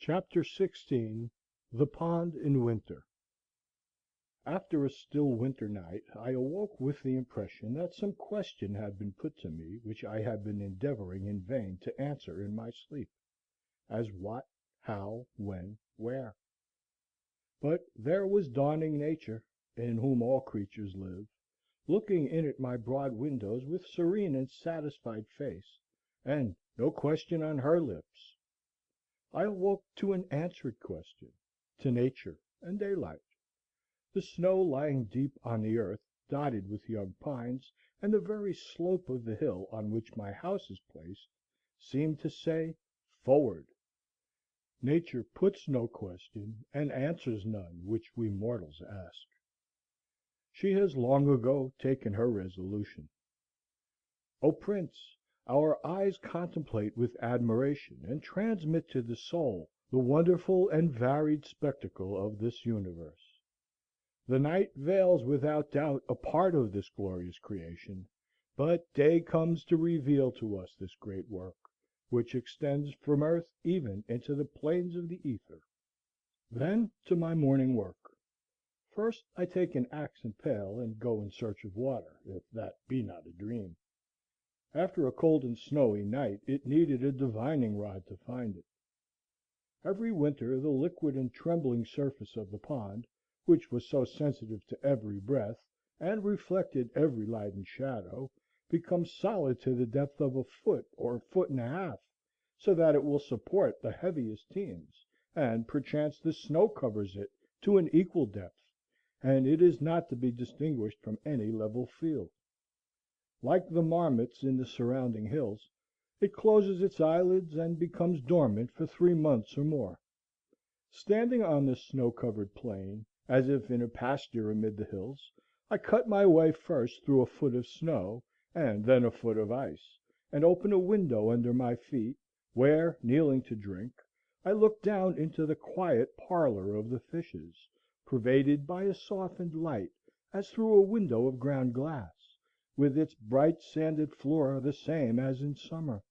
Chapter 16. The Pond in Winter. After a still winter night, I awoke with the impression that some question had been put to me which I had been endeavoring in vain to answer in my sleep, as what, how, when, where. But there was dawning Nature, in whom all creatures live, looking in at my broad windows with serene and satisfied face, and no question on her lips. I awoke to an answered question, to Nature and daylight. The snow lying deep on the earth, dotted with young pines, and the very slope of the hill on which my house is placed, seemed to say, "Forward." Nature puts no question and answers none which we mortals ask. She has long ago taken her resolution. O Prince, our eyes contemplate with admiration and transmit to the soul the wonderful and varied spectacle of this universe. The night veils without doubt a part of this glorious creation, but day comes to reveal to us this great work, which extends from earth even into the plains of the ether. Then to my morning work. First I take an axe and pail and go in search of water, if that be not a dream. After a cold and snowy night it needed a divining rod to find it. Every winter the liquid and trembling surface of the pond, which was so sensitive to every breath, and reflected every light and shadow, becomes solid to the depth of a foot or a foot and a half, so that it will support the heaviest teams, and perchance the snow covers it to an equal depth, and it is not to be distinguished from any level field. Like the marmots in the surrounding hills, it closes its eyelids and becomes dormant for 3 months or more. Standing on this snow-covered plain, as if in a pasture amid the hills, I cut my way first through a foot of snow, and then a foot of ice, and open a window under my feet, where, kneeling to drink, I look down into the quiet parlor of the fishes, pervaded by a softened light as through a window of ground glass, with its bright sanded floor the same as in summer.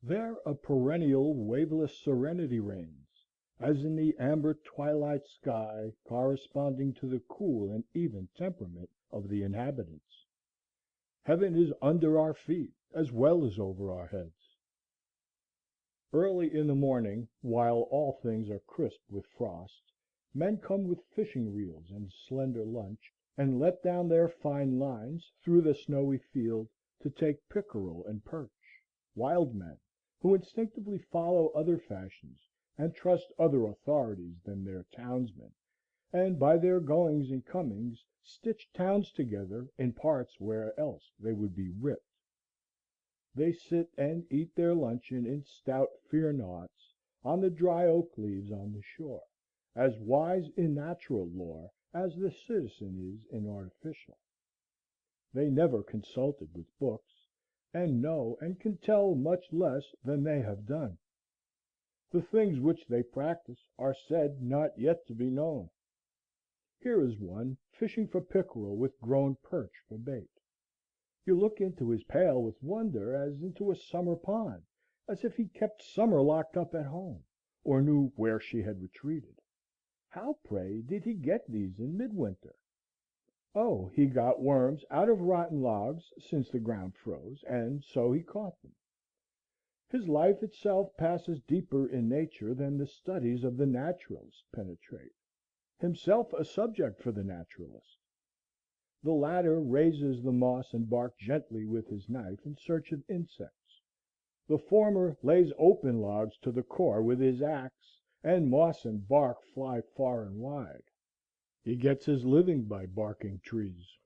There a perennial waveless serenity reigns, as in the amber twilight sky, corresponding to the cool and even temperament of the inhabitants. Heaven is under our feet as well as over our heads. Early in the morning, while all things are crisp with frost, men come with fishing reels and slender lunch, and let down their fine lines through the snowy field to take pickerel and perch, wild men, who instinctively follow other fashions and trust other authorities than their townsmen, and by their goings and comings stitch towns together in parts where else they would be ripped. They sit and eat their luncheon in stout fear-noughts on the dry oak leaves on the shore, as wise in natural lore as the citizen is in artificial. They never consulted with books, and know and can tell much less than they have done. The things which they practice are said not yet to be known. Here is one fishing for pickerel with grown perch for bait. You look into his pail with wonder as into a summer pond, as if he kept summer locked up at home, or knew where she had retreated. How, pray, did he get these in midwinter? Oh, he got worms out of rotten logs since the ground froze, and so he caught them. His life itself passes deeper in nature than the studies of the naturalist penetrate, himself a subject for the naturalist. The latter raises the moss and bark gently with his knife in search of insects. The former lays open logs to the core with his axe, and moss and bark fly far and wide. He gets his living by barking trees.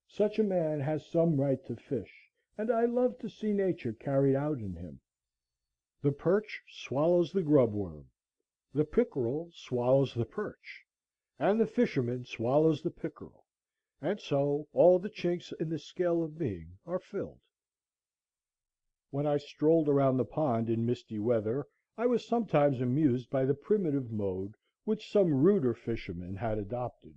Such a man has some right to fish, and I love to see nature carried out in him. The perch swallows the grub worm, the pickerel swallows the perch, and the fisherman swallows the pickerel, and so all the chinks in the scale of being are filled. When I strolled around the pond in misty weather, I was sometimes amused by the primitive mode which some ruder fisherman had adopted.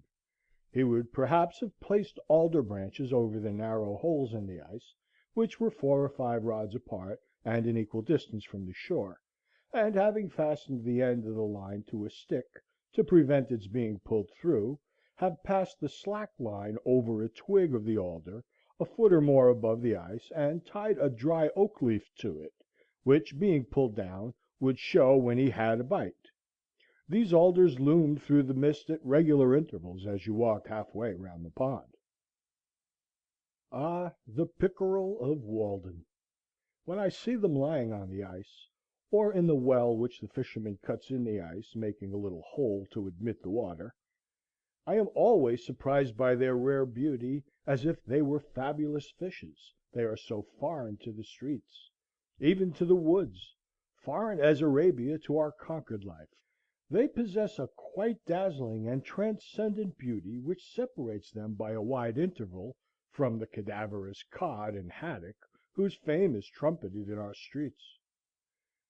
He would perhaps have placed alder branches over the narrow holes in the ice, which were 4 or 5 rods apart and an equal distance from the shore, and having fastened the end of the line to a stick to prevent its being pulled through, have passed the slack line over a twig of the alder a foot or more above the ice, and tied a dry oak leaf to it, which, being pulled down, would show when he had a bite. These alders loomed through the mist at regular intervals as you walked halfway round the pond. Ah, the pickerel of Walden! When I see them lying on the ice, or in the well which the fisherman cuts in the ice, making a little hole to admit the water, I am always surprised by their rare beauty, as if they were fabulous fishes, they are so foreign to the streets, even to the woods, foreign as Arabia to our conquered life. They possess a quite dazzling and transcendent beauty which separates them by a wide interval from the cadaverous cod and haddock whose fame is trumpeted in our streets.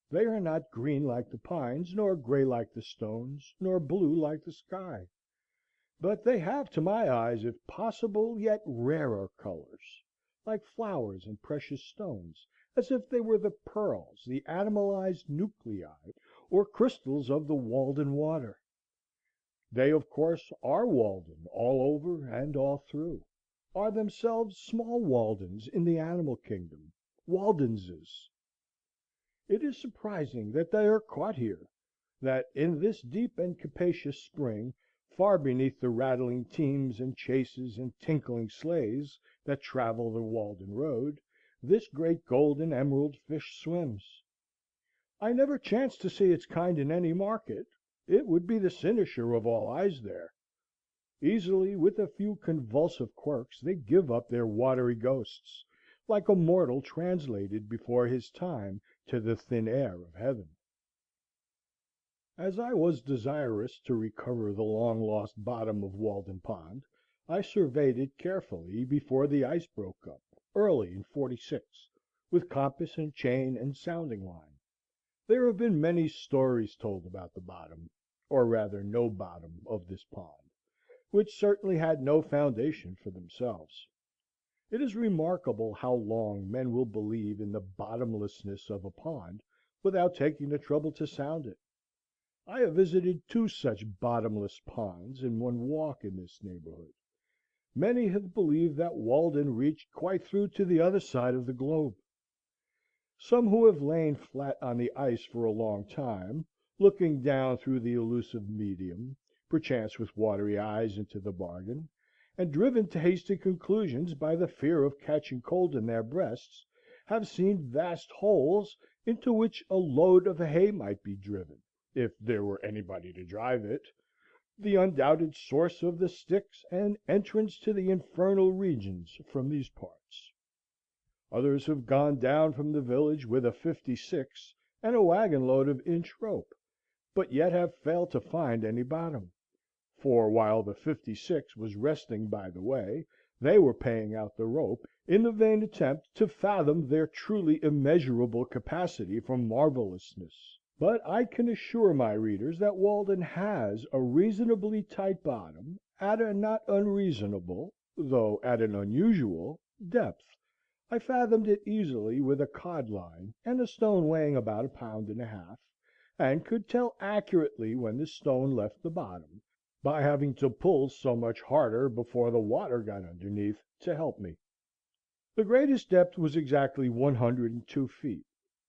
They are not green like the pines, nor gray like the stones, nor blue like the sky; but they have to my eyes, if possible, yet rarer colors, like flowers and precious stones, as if they were the pearls, the atomized nuclei, or crystals of the Walden water. They, of course, are Walden all over and all through, are themselves small Waldens in the animal kingdom, Waldenses. It is surprising that they are caught here, that in this deep and capacious spring, far beneath the rattling teams and chaises and tinkling sleighs that travel the Walden road, this great golden emerald fish swims. I never chance to see its kind in any market. It would be the cynosure of all eyes there. Easily, with a few convulsive quirks, they give up their watery ghosts, like a mortal translated before his time to the thin air of heaven. As I was desirous to recover the long-lost bottom of Walden Pond, I surveyed it carefully before the ice broke up, early in '46, with compass and chain and sounding line. There have been many stories told about the bottom, or rather no bottom, of this pond, which certainly had no foundation for themselves. It is remarkable how long men will believe in the bottomlessness of a pond without taking the trouble to sound it. I have visited two such bottomless ponds in one walk in this neighborhood. Many have believed that Walden reached quite through to the other side of the globe. Some who have lain flat on the ice for a long time, looking down through the elusive medium, perchance with watery eyes into the bargain, and driven to hasty conclusions by the fear of catching cold in their breasts, have seen vast holes into which a load of hay might be driven, if there were anybody to drive it, the undoubted source of the Styx and entrance to the infernal regions from these parts. Others have gone down from the village with a 56 and a wagon load of inch rope, but yet have failed to find any bottom; for while the 56 was resting by the way, they were paying out the rope in the vain attempt to fathom their truly immeasurable capacity for marvellousness. But I can assure my readers that Walden has a reasonably tight bottom, at a not unreasonable, though at an unusual, depth. I fathomed it easily with a cod line and a stone weighing about 1.5 pounds, and could tell accurately when the stone left the bottom, by having to pull so much harder before the water got underneath to help me. The greatest depth was exactly 102 feet,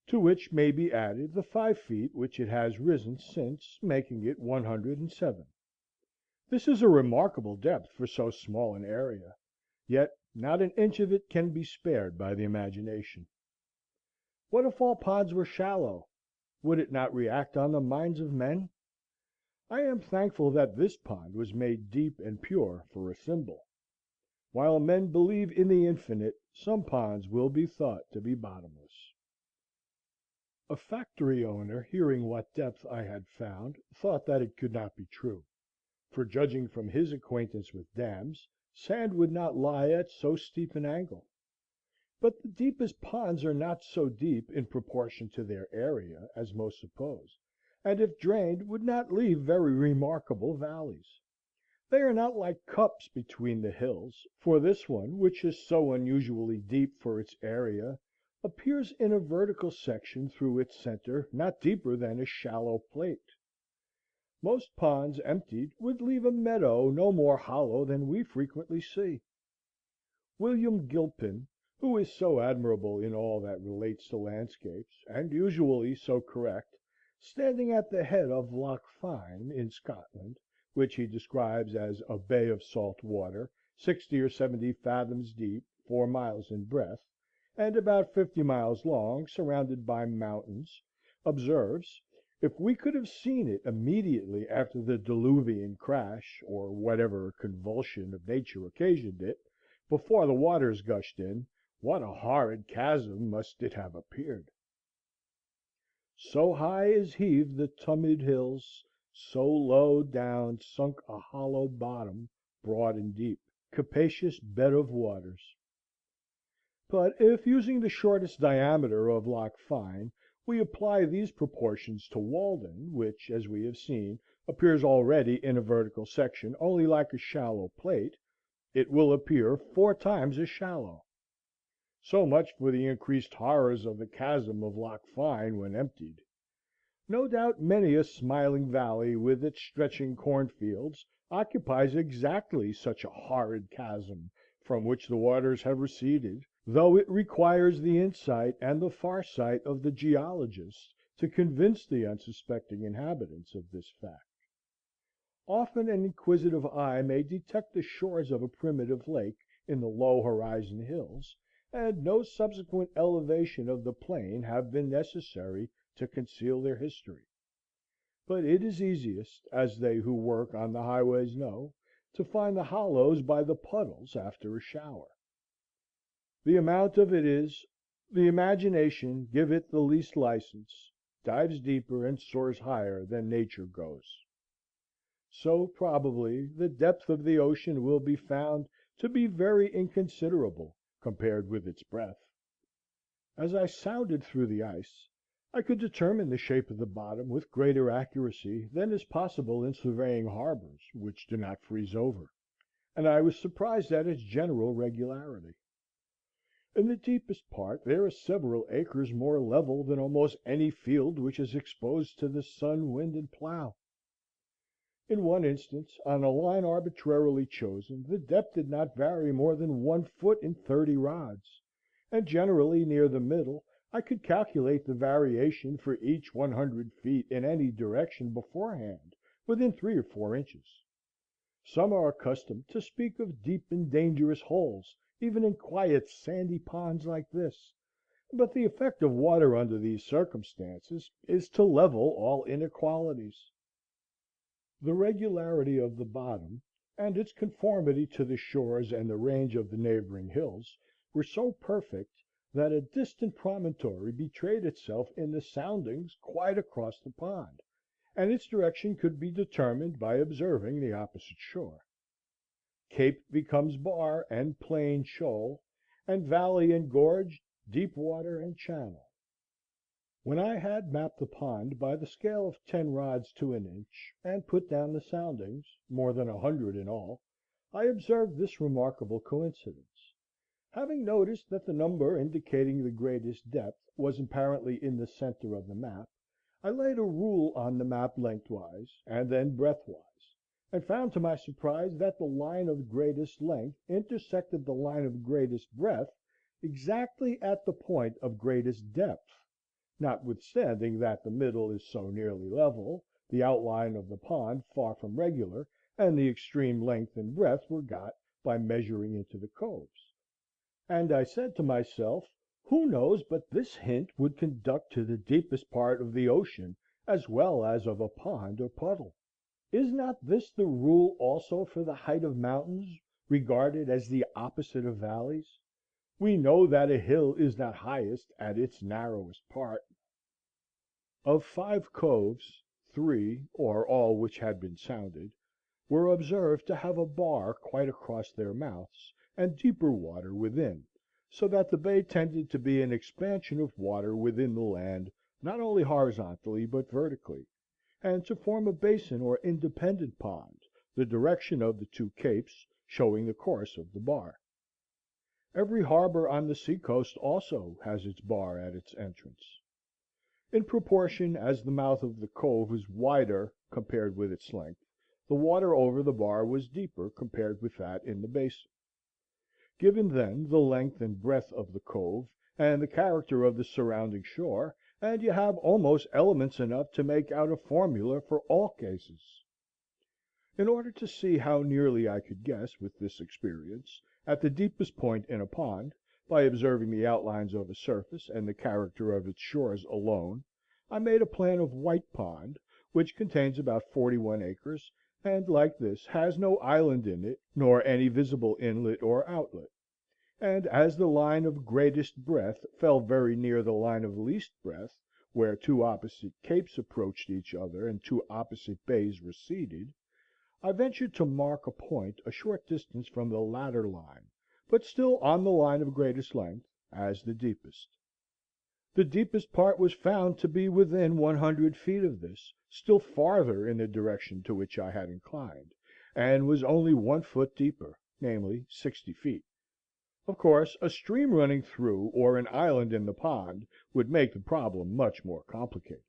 to which may be added the 5 feet which it has risen since, making it 107. This is a remarkable depth for so small an area, yet not an inch of it can be spared by the imagination. What if all ponds were shallow? Would it not react on the minds of men? I am thankful that this pond was made deep and pure for a symbol. While men believe in the infinite, some ponds will be thought to be bottomless. A factory owner, hearing what depth I had found, thought that it could not be true, for, judging from his acquaintance with dams, sand would not lie at so steep an angle. But the deepest ponds are not so deep in proportion to their area as most suppose, and if drained would not leave very remarkable valleys. They are not like cups between the hills, for this one, which is so unusually deep for its area, appears in a vertical section through its center not deeper than a shallow plate. Most ponds emptied would leave a meadow no more hollow than we frequently see. William Gilpin, who is so admirable in all that relates to landscapes, and usually so correct, standing at the head of Loch Fyne, in Scotland, which he describes as a bay of salt water, 60 or 70 fathoms deep, 4 miles in breadth, and about 50 miles long, surrounded by mountains, observes, if we could have seen it immediately after the diluvian crash, or whatever convulsion of nature occasioned it, before the waters gushed in, what a horrid chasm must it have appeared! So high is heaved the tumid hills, so low down sunk a hollow bottom, broad and deep, capacious bed of waters. But if, using the shortest diameter of Loch Fyne, we apply these proportions to Walden, which, as we have seen, appears already in a vertical section only like a shallow plate, it will appear 4 times as shallow. So much for the increased horrors of the chasm of Loch Fyne when emptied. No doubt many a smiling valley with its stretching cornfields occupies exactly such a horrid chasm from which the waters have receded, though it requires the insight and the farsight of the geologist to convince the unsuspecting inhabitants of this fact. Often an inquisitive eye may detect the shores of a primitive lake in the low horizon hills, and no subsequent elevation of the plain have been necessary to conceal their history. But it is easiest, as they who work on the highways know, to find the hollows by the puddles after a shower. The amount of it is, the imagination, give it the least license, dives deeper and soars higher than nature goes. So, probably, the depth of the ocean will be found to be very inconsiderable compared with its breadth. As I sounded through the ice, I could determine the shape of the bottom with greater accuracy than is possible in surveying harbors, which do not freeze over, and I was surprised at its general regularity. In the deepest part there are several acres more level than almost any field which is exposed to the sun, wind, and plough. In one instance, on a line arbitrarily chosen, the depth did not vary more than 1 foot in 30 rods, and generally near the middle I could calculate the variation for each 100 feet in any direction beforehand, within 3 or 4 inches. Some are accustomed to speak of deep and dangerous holes, even in quiet sandy ponds like this, but the effect of water under these circumstances is to level all inequalities. The regularity of the bottom, and its conformity to the shores and the range of the neighboring hills, were so perfect that a distant promontory betrayed itself in the soundings quite across the pond, and its direction could be determined by observing the opposite shore. Cape becomes bar, and plain shoal, and valley and gorge deep water and channel. When I had mapped the pond by the scale of 10 rods to an inch, and put down the soundings, more than 100 in all, I observed this remarkable coincidence. Having noticed that the number indicating the greatest depth was apparently in the center of the map, I laid a rule on the map lengthwise, and then breadthwise, and found to my surprise that the line of greatest length intersected the line of greatest breadth exactly at the point of greatest depth, notwithstanding that the middle is so nearly level, the outline of the pond far from regular, and the extreme length and breadth were got by measuring into the coves. And I said to myself, who knows but this hint would conduct to the deepest part of the ocean as well as of a pond or puddle? Is not this the rule also for the height of mountains, regarded as the opposite of valleys? We know that a hill is not highest at its narrowest part. Of 5 coves, 3, or all which had been sounded, were observed to have a bar quite across their mouths, and deeper water within, so that the bay tended to be an expansion of water within the land, not only horizontally but vertically, and to form a basin or independent pond, the direction of the 2 capes showing the course of the bar. Every harbor on the sea coast also has its bar at its entrance. In proportion as the mouth of the cove was wider compared with its length, the water over the bar was deeper compared with that in the basin. Given, then, the length and breadth of the cove, and the character of the surrounding shore, and you have almost elements enough to make out a formula for all cases. In order to see how nearly I could guess with this experience at the deepest point in a pond, by observing the outlines of a surface and the character of its shores alone, I made a plan of White Pond, which contains about 41 acres, and, like this, has no island in it, nor any visible inlet or outlet; and as the line of greatest breadth fell very near the line of least breadth, where two opposite capes approached each other and two opposite bays receded, I ventured to mark a point a short distance from the latter line, but still on the line of greatest length, as the deepest. The deepest part was found to be within 100 feet of this, still farther in the direction to which I had inclined, and was only 1 foot deeper, namely 60 feet. Of course, a stream running through, or an island in the pond, would make the problem much more complicated.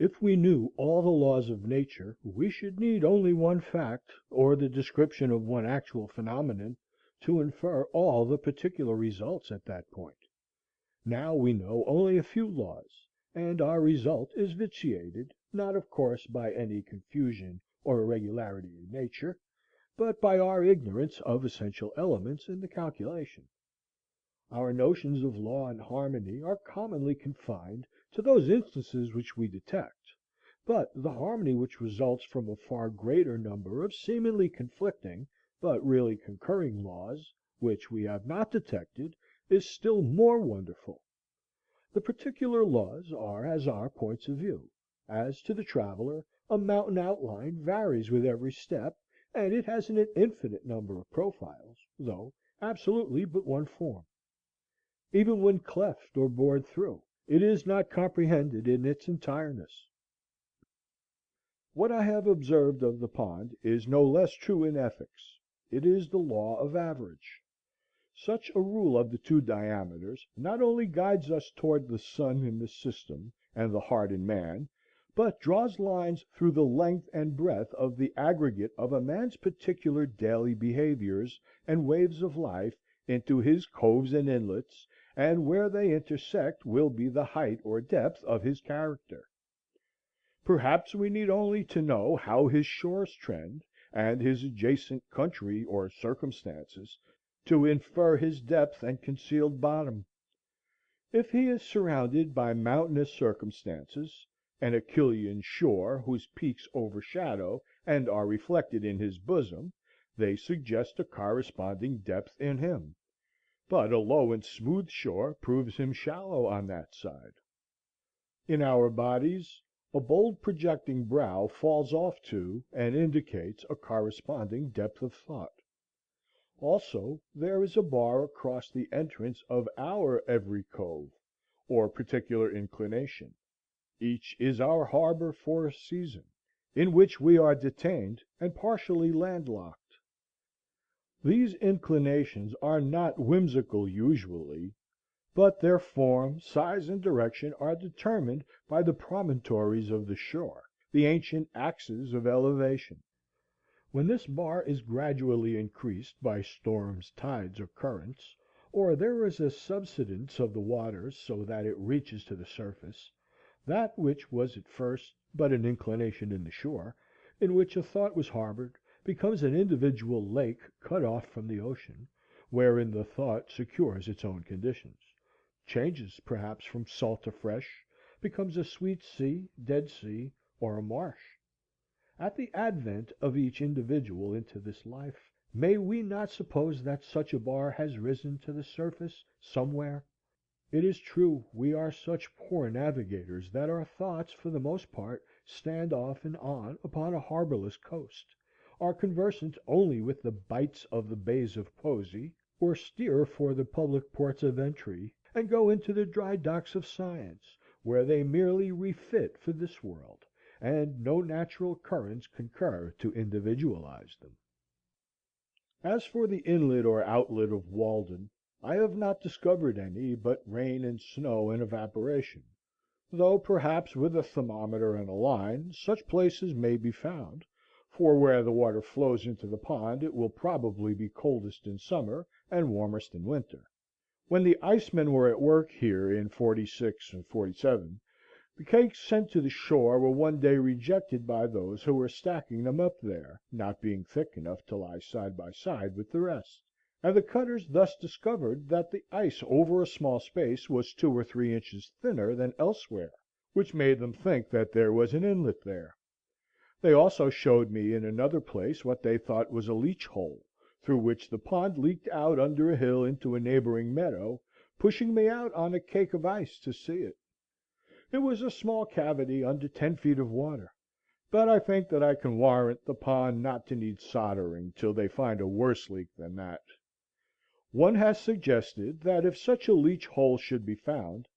If we knew all the laws of nature, we should need only one fact, or the description of one actual phenomenon, to infer all the particular results at that point. Now we know only a few laws, and our result is vitiated, not of course by any confusion or irregularity in nature, but by our ignorance of essential elements in the calculation. Our notions of law and harmony are commonly confined to those instances which we detect, but the harmony which results from a far greater number of seemingly conflicting, but really concurring laws, which we have not detected, is still more wonderful. The particular laws are as our points of view. As to the traveller, a mountain outline varies with every step, and it has an infinite number of profiles, though absolutely but one form. Even when cleft or bored through, it is not comprehended in its entireness. What I have observed of the pond is no less true in ethics. It is the law of average. Such a rule of the two diameters not only guides us toward the sun in the system and the heart in man, but draws lines through the length and breadth of the aggregate of a man's particular daily behaviors and waves of life into his coves and inlets, and where they intersect will be the height or depth of his character. Perhaps we need only to know how his shores trend, and his adjacent country or circumstances, to infer his depth and concealed bottom. If he is surrounded by mountainous circumstances, an Achillean shore whose peaks overshadow and are reflected in his bosom, they suggest a corresponding depth in him; but a low and smooth shore proves him shallow on that side. In our bodies, a bold projecting brow falls off to and indicates a corresponding depth of thought. Also, there is a bar across the entrance of our every cove, or particular inclination. Each is our harbor for a season, in which we are detained and partially landlocked. These inclinations are not whimsical usually, but their form, size, and direction are determined by the promontories of the shore, the ancient axes of elevation. When this bar is gradually increased by storms, tides, or currents, or there is a subsidence of the waters so that it reaches to the surface, that which was at first but an inclination in the shore, in which a thought was harbored, becomes an individual lake cut off from the ocean, wherein the thought secures its own conditions, changes perhaps from salt to fresh, becomes a sweet sea, dead sea, or a marsh. At the advent of each individual into this life, may we not suppose that such a bar has risen to the surface somewhere? It is true, we are such poor navigators that our thoughts, for the most part, stand off and on upon a harborless coast, are conversant only with the bights of the bays of Posey, or steer for the public ports of entry, and go into the dry docks of science, where they merely refit for this world, and no natural currents concur to individualize them. As for the inlet or outlet of Walden, I have not discovered any but rain and snow and evaporation, though perhaps with a thermometer and a line such places may be found, for where the water flows into the pond it will probably be coldest in summer and warmest in winter. When the icemen were at work here in '46 and '47, the cakes sent to the shore were one day rejected by those who were stacking them up there, not being thick enough to lie side by side with the rest, and the cutters thus discovered that the ice over a small space was 2 or 3 inches thinner than elsewhere, which made them think that there was an inlet there. They also showed me in another place what they thought was a leach hole, through which the pond leaked out under a hill into a neighboring meadow, pushing me out on a cake of ice to see it. It was a small cavity under 10 feet of water, but I think that I can warrant the pond not to need soldering till they find a worse leak than that. One has suggested that if such a leach hole should be found,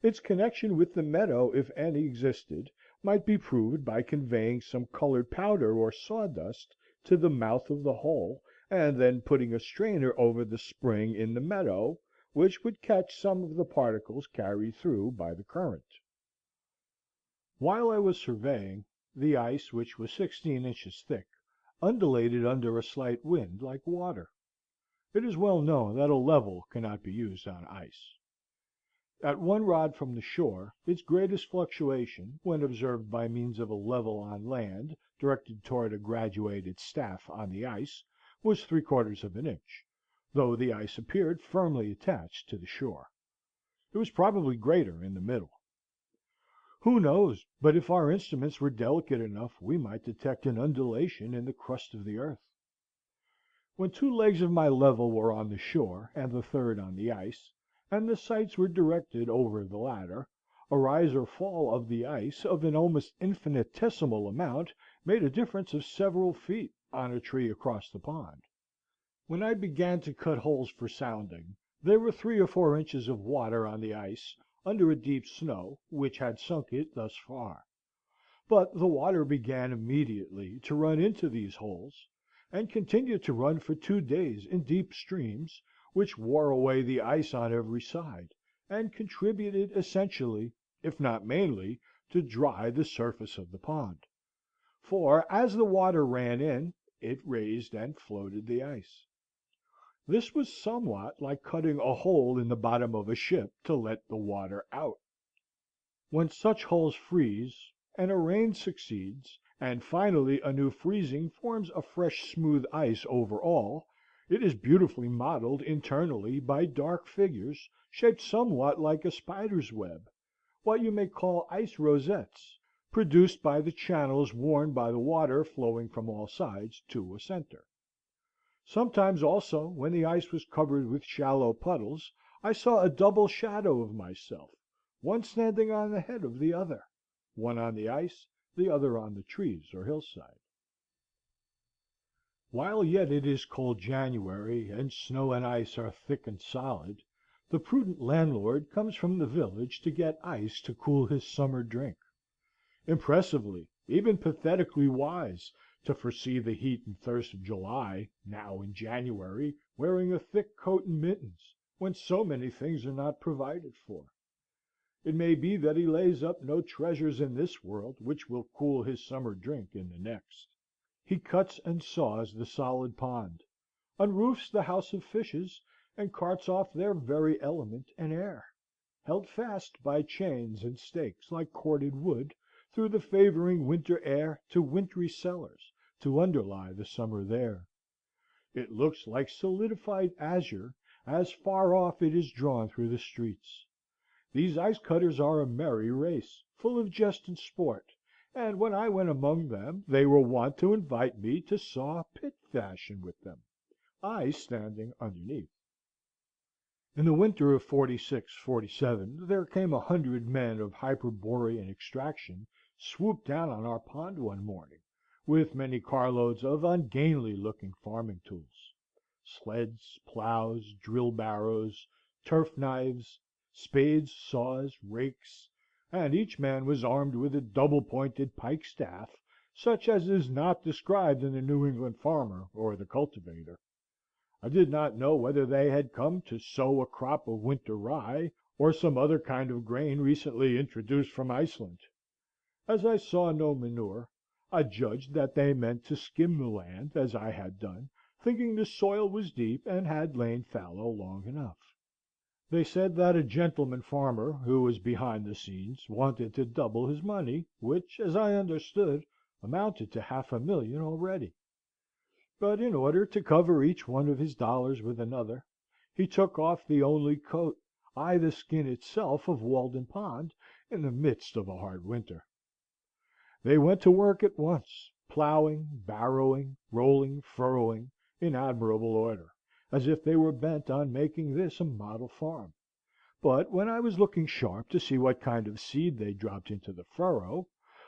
its connection with the meadow, if any existed, might be proved by conveying some colored powder or sawdust to the mouth of the hole, and then putting a strainer over the spring in the meadow, which would catch some of the particles carried through by the current. While I was surveying, the ice, which was 16 inches thick, undulated under a slight wind like water. It is well known that a level cannot be used on ice. At 1 rod from the shore, its greatest fluctuation, when observed by means of a level on land directed toward a graduated staff on the ice, was 3/4 of an inch, though the ice appeared firmly attached to the shore. It was probably greater in the middle. Who knows but if our instruments were delicate enough we might detect an undulation in the crust of the earth? When 2 legs of my level were on the shore and the third on the ice, and the sights were directed over the latter, a rise or fall of the ice of an almost infinitesimal amount made a difference of several feet on a tree across the pond. When I began to cut holes for sounding, there were 3 or 4 inches of water on the ice under a deep snow, which had sunk it thus far; but the water began immediately to run into these holes, and continued to run for 2 days in deep streams, which wore away the ice on every side, and contributed essentially, if not mainly, to dry the surface of the pond; for, as the water ran in, it raised and floated the ice. This was somewhat like cutting a hole in the bottom of a ship to let the water out. When such holes freeze, and a rain succeeds, and finally a new freezing forms a fresh smooth ice over all, it is beautifully modeled internally by dark figures, shaped somewhat like a spider's web, what you may call ice rosettes, produced by the channels worn by the water flowing from all sides to a centre. Sometimes also, when the ice was covered with shallow puddles, I saw a double shadow of myself, one standing on the head of the other, one on the ice, the other on the trees or hillside. While yet it is cold January, and snow and ice are thick and solid, the prudent landlord comes from the village to get ice to cool his summer drink. Impressively, even pathetically wise, to foresee the heat and thirst of July, now in January, wearing a thick coat and mittens, when so many things are not provided for. It may be that he lays up no treasures in this world which will cool his summer drink in the next. He cuts and saws the solid pond, unroofs the house of fishes, and carts off their very element and air, held fast by chains and stakes like corded wood, through the favoring winter air to wintry cellars, to underlie the summer there. It looks like solidified azure, as far off it is drawn through the streets. These ice cutters are a merry race, full of jest and sport, and when I went among them they were wont to invite me to saw pit fashion with them, I standing underneath. In the winter of '46–47 there came 100 men of Hyperborean extraction swooped down on our pond one morning, with many carloads of ungainly looking farming tools, sleds, ploughs, drill barrows, turf knives, spades, saws, rakes, and each man was armed with a double-pointed pike staff, such as is not described in the New England farmer or the cultivator. I did not know whether they had come to sow a crop of winter rye, or some other kind of grain recently introduced from Iceland. As I saw no manure, I judged that they meant to skim the land, as I had done, thinking the soil was deep and had lain fallow long enough. They said that a gentleman farmer, who was behind the scenes, wanted to double his money, which, as I understood, amounted to $500,000 already. But in order to cover each one of his dollars with another, he took off the only coat, ay, the skin itself, of Walden Pond, in the midst of a hard winter. They went to work at once, ploughing, barrowing, rolling, furrowing, in admirable order, as if they were bent on making this a model farm. But when I was looking sharp to see what kind of seed they dropped into the furrow,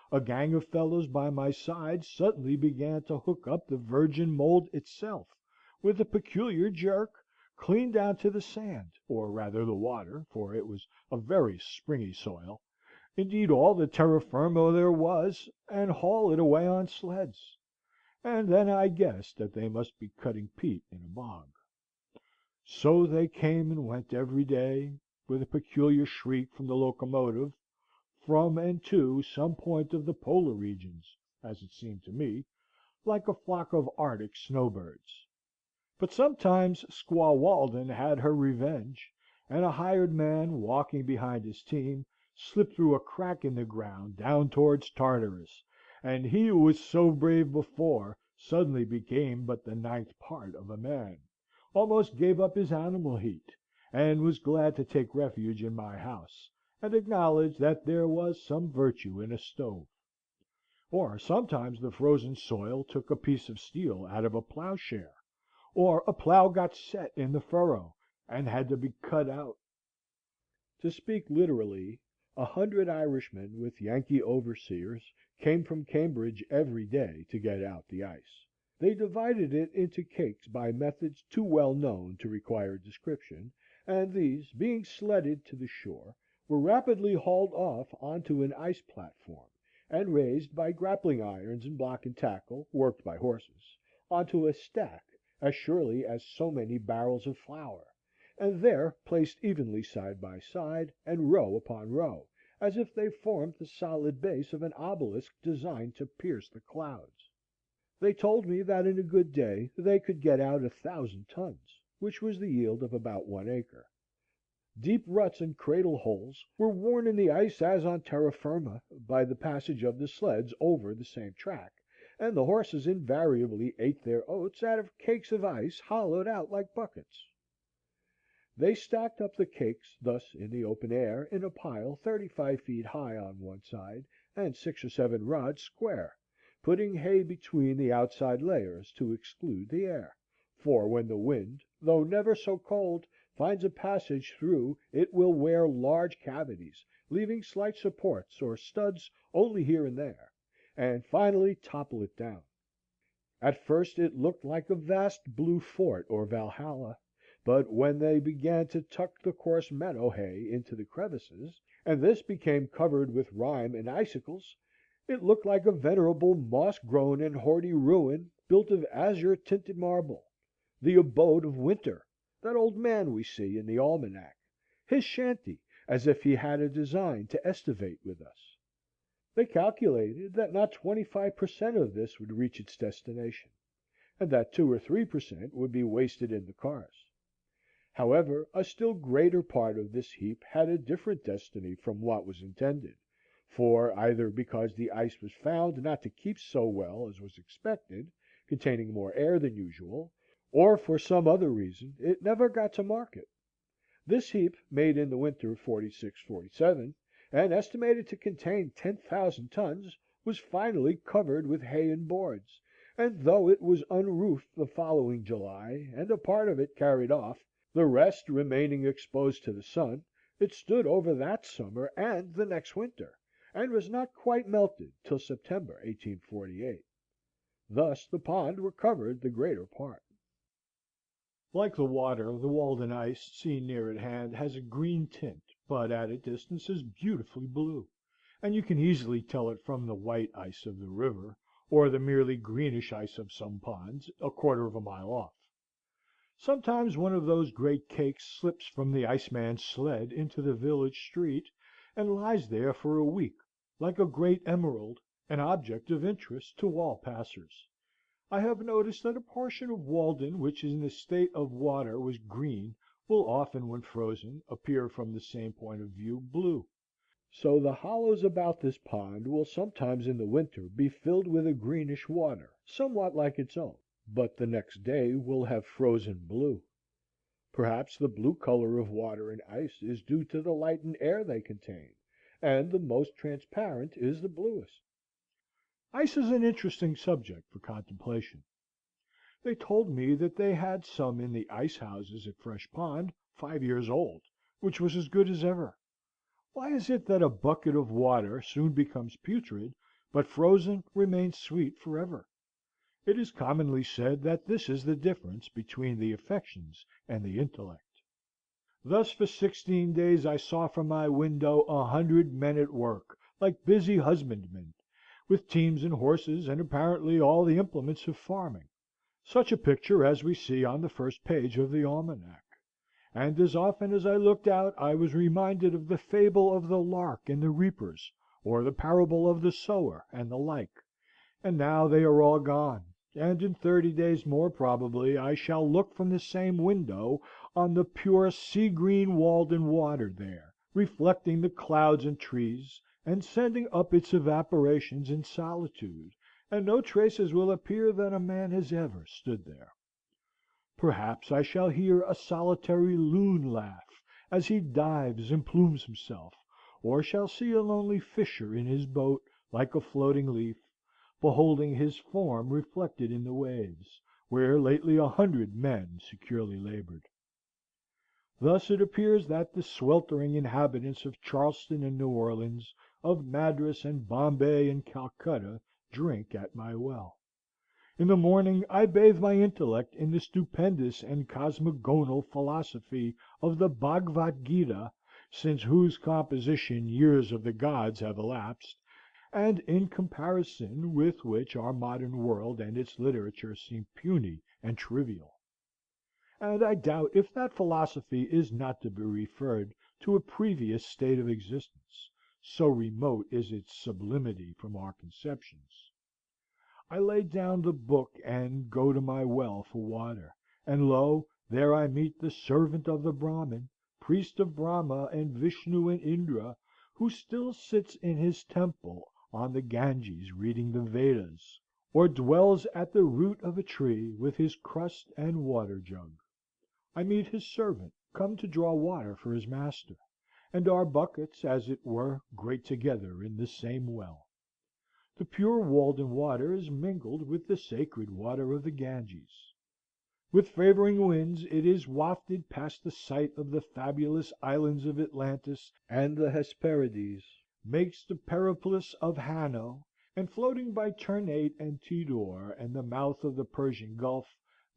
a gang of fellows by my side suddenly began to hook up the virgin mould itself, with a peculiar jerk, clean down to the sand, or rather the water, for it was a very springy soil, indeed all the terra firma there was, and haul it away on sleds. And then I guessed that they must be cutting peat in a bog. So they came and went every day, with a peculiar shriek from the locomotive, from and to some point of the polar regions, as it seemed to me, like a flock of Arctic snowbirds. But sometimes Squaw Walden had her revenge, and a hired man, walking behind his team, slipped through a crack in the ground down towards Tartarus, and he who was so brave before suddenly became but the ninth part of a man, almost gave up his animal heat, and was glad to take refuge in my house, and acknowledge that there was some virtue in a stove. Or sometimes the frozen soil took a piece of steel out of a ploughshare, or a plough got set in the furrow, and had to be cut out. To speak literally, 100 Irishmen with Yankee overseers came from Cambridge every day to get out the ice. They divided it into cakes by methods too well known to require description, and these, being sledded to the shore, were rapidly hauled off on to an ice platform, and raised by grappling irons and block and tackle, worked by horses, onto a stack as surely as so many barrels of flour, and there placed evenly side by side, and row upon row, as if they formed the solid base of an obelisk designed to pierce the clouds. They told me that in a good day they could get out 1,000 tons, which was the yield of about 1 acre. Deep ruts and cradle holes were worn in the ice as on terra firma, by the passage of the sleds over the same track, and the horses invariably ate their oats out of cakes of ice hollowed out like buckets. They stacked up the cakes thus in the open air, in a pile 35 feet high on one side, and 6 or 7 rods square, putting hay between the outside layers to exclude the air; for when the wind, though never so cold, finds a passage through, it will wear large cavities, leaving slight supports or studs only here and there, and finally topple it down. At first it looked like a vast blue fort or Valhalla, but when they began to tuck the coarse meadow hay into the crevices, and this became covered with rime and icicles, it looked like a venerable moss-grown and hoary ruin built of azure-tinted marble, the abode of Winter, that old man we see in the almanac, his shanty, as if he had a design to estivate with us. They calculated that not 25 per cent of this would reach its destination, and that 2 or 3 per cent would be wasted in the cars. However, a still greater part of this heap had a different destiny from what was intended, for, either because the ice was found not to keep so well as was expected, containing more air than usual, or for some other reason, it never got to market. This heap, made in the winter of '46–47, and estimated to contain 10,000 tons, was finally covered with hay and boards, and though it was unroofed the following July, and a part of it carried off, the rest remaining exposed to the sun, it stood over that summer and the next winter, and was not quite melted till September, 1848. Thus the pond recovered the greater part. Like the water, the Walden ice, seen near at hand, has a green tint, but at a distance is beautifully blue, and you can easily tell it from the white ice of the river, or the merely greenish ice of some ponds, a quarter of a mile off. Sometimes one of those great cakes slips from the iceman's sled into the village street, and lies there for a week, like a great emerald, an object of interest to all passers. I have noticed that a portion of Walden which in the state of water was green will often, when frozen, appear from the same point of view blue. So the hollows about this pond will sometimes in the winter be filled with a greenish water, somewhat like its own, but the next day will have frozen blue. Perhaps the blue color of water and ice is due to the light and air they contain, and the most transparent is the bluest. Ice is an interesting subject for contemplation. They told me that they had some in the ice houses at Fresh Pond 5 years old, which was as good as ever. Why is it that a bucket of water soon becomes putrid, but frozen remains sweet forever? It is commonly said that this is the difference between the affections and the intellect. Thus for 16 days I saw from my window 100 men at work, like busy husbandmen, with teams and horses, and apparently all the implements of farming, such a picture as we see on the first page of the almanac. And as often as I looked out I was reminded of the fable of the lark and the reapers, or the parable of the sower, and the like. And now they are all gone, and in 30 days more probably I shall look from the same window on the pure sea green Walden water there, reflecting the clouds and trees, and sending up its evaporations in solitude, and no traces will appear that a man has ever stood there. Perhaps I shall hear a solitary loon laugh as he dives and plumes himself, or shall see a lonely fisher in his boat, like a floating leaf, beholding his form reflected in the waves, where lately 100 men securely labored. Thus it appears that the sweltering inhabitants of Charleston and New Orleans, of Madras and Bombay and Calcutta, drink at my well. In the morning I bathe my intellect in the stupendous and cosmogonal philosophy of the Bhagavad Gita, since whose composition years of the gods have elapsed, and in comparison with which our modern world and its literature seem puny and trivial. And I doubt if that philosophy is not to be referred to a previous state of existence, so remote is its sublimity from our conceptions. I lay down the book and go to my well for water, and lo, there I meet the servant of the Brahmin, priest of Brahma and Vishnu and Indra, who still sits in his temple on the Ganges reading the Vedas, or dwells at the root of a tree with his crust and water jug. I meet his servant, come to draw water for his master, and our buckets, as it were, grate together in the same well. The pure Walden water is mingled with the sacred water of the Ganges. With favoring winds it is wafted past the site of the fabulous islands of Atlantis and the Hesperides, makes the periplus of Hanno, and floating by Ternate and Tidor and the mouth of the Persian Gulf,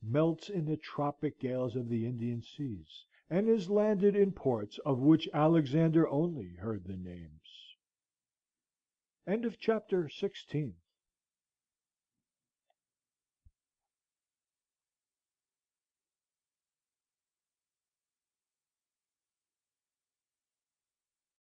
melts in the tropic gales of the Indian seas, and is landed in ports of which Alexander only heard the names. Chapter 17